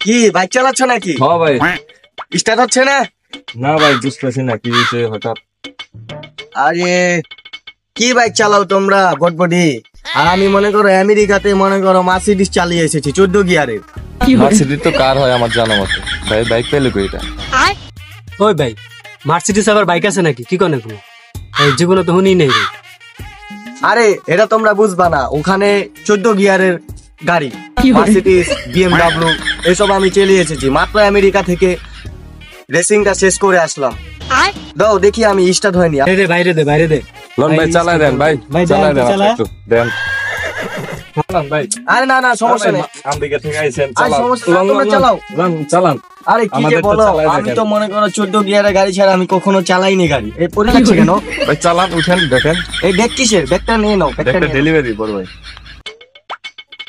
কি বাইক চালাচ্ছ নাকি? হ্যাঁ ভাই। স্টার্ট হচ্ছে না? না ভাই বুঝতেছি না কি হয়েছে হঠাৎ। আরে কি বাইক চালাও তোমরা বটবডি? আর আমি মনে করো আমেরিকাতে মনে করো মার্সিডিজ চালিয়ে এসেছি 14 গিয়ারের। মার্সিডিজ তো কার হয় আমার জানা মতে। ভাই বাইক পেলে কই এটা? ওই ভাই মার্সিডিজ আবার বাইক আছে নাকি? কি কোন এই জীবনে তো শুনি নেই রে। আরে এটা তোমরা বুঝবা না, ওখানে 14 গিয়ারের গাড়ি মার্সিডিজ বিএমডব্লিউ এসব আমি চালিয়ে এসেছি। মাত্র আমেরিকা থেকে রেসিংটা শেষ করে আসলাম। দাও দেখি আমি স্টার্ট হয়নি। বাইরে দে লন ভাই চালায় দেন ভাই। ভাই, চালায় দেন চালা। একটু দেন। চালান ভাই। আরে না না সমস্যা নেই। আমদিকে থেকে আইছেন আরে চালান। সমস্যা নেই, তোমরা চালাও। লন চালান। আরে কি যে আমাদের তো বলো, চালায় আমি দেখেন। তো মনে করো 14 গিয়ারের গাড়ি ছাড়া আমি কখনো চালাইনি গাড়ি। এই পড়ে যাচ্ছে কেন? ভাই চালান উঠেন দেখেন। এই ব্যাগ কিসের? ব্যাগটা নিয়ে নাও, ব্যাগটা একটা নিয়ে নাও। ডেলিভারি বড় ভাই।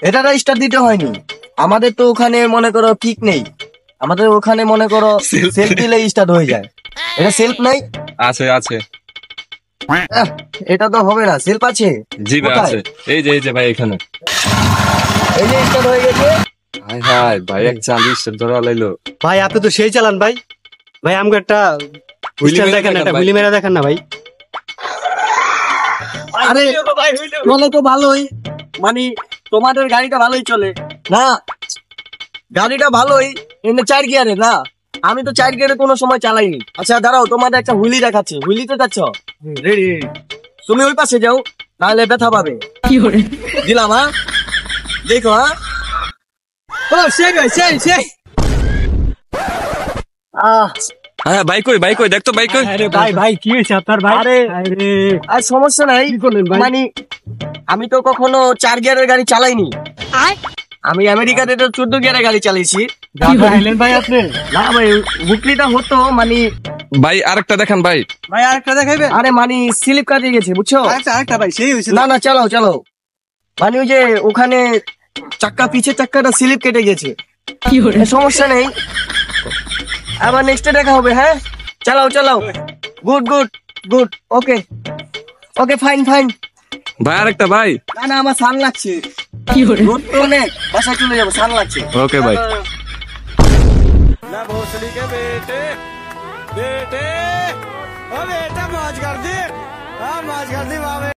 এটা স্টার্ট দিতে হয়নি। আমাদের তো ওখানে মনে করো কিক নেই, আমাদের ওখানে মনে করো সেলফ দিলে স্টার্ট হয়ে যায়। এটা সেলফ নাই? আছে আছে। আহ, এটা তো হবে না, সেলফ আছে। জি ভাই কোথায়? আছে। এই যে ভাই এখানে। এই যে স্টার্ট হয়ে গেছে। হাই হাই ভাই এক 40 ধরা লাইলো। ভাই আপনি তো সেই চালান ভাই। ভাই আমাকে একটা হুইলি স্টাইল মেরে দেখেন, দেখান একটা ভাই। হুইলি মেরে দেখেন না ভাই। আরে চলে তো ভালোই, মানে তোমাদের গাড়িটা ভালোই চলে না, গাড়িটা ভালোই কিন্তু 4 গিয়ারে না। আমি তো 4 গিয়ারে কোনো সময় চালাইনি। আচ্ছা দাঁড়াও, তোমাদের একটা হুইলি দেখাচ্ছে। হুইলিতে যাচ্ছ? রেডি। তুমি ওই পাশে যাও, নাহলে ব্যথা পাবে। দিলাম হ্যাঁ, দেখো হ্যাঁ। ও সেই ভাই সেই হ্যাঁ বাইক কই দেখ তো বাইক কই। আরে ভাই কি হয়েছে আপনার ভাই? আরে আর সমস্যা নাই, মানে আমি তো কখনো 4 গিয়ারের গাড়ি চালাইনি। আমি আমেরিকাতে তো 14 গিয়ারের গাড়ি চালিয়েছি। ভাই আপনি? না ভাই, বুকলিটা হতো মানে। ভাই আরেকটা দেখেন ভাই। ভাই আরেকটা দেখাইবে? আরে মানে স্লিপ কাটে গেছে বুঝছো? আরেকটা ভাই সেই হয়েছে। না না চালাও মানে ওই যে ওখানে চাক্কা, পিছের চাক্কাটা স্লিপ কেটে গেছে। সমস্যা নেই, আবার নেক্সটে দেখা হবে। হ্যাঁ চালাও। Good okay fine. ভাই আরেকটা ভাই। না আমার সান লাগছে। রোদ তো অনেক, বাসায় চলে যাবো, সান লাগছে। ওকে ভাই। ना भोसड़ी के बेटे बेटे ओ बेटा मौज कर दी हाँ मौज कर दी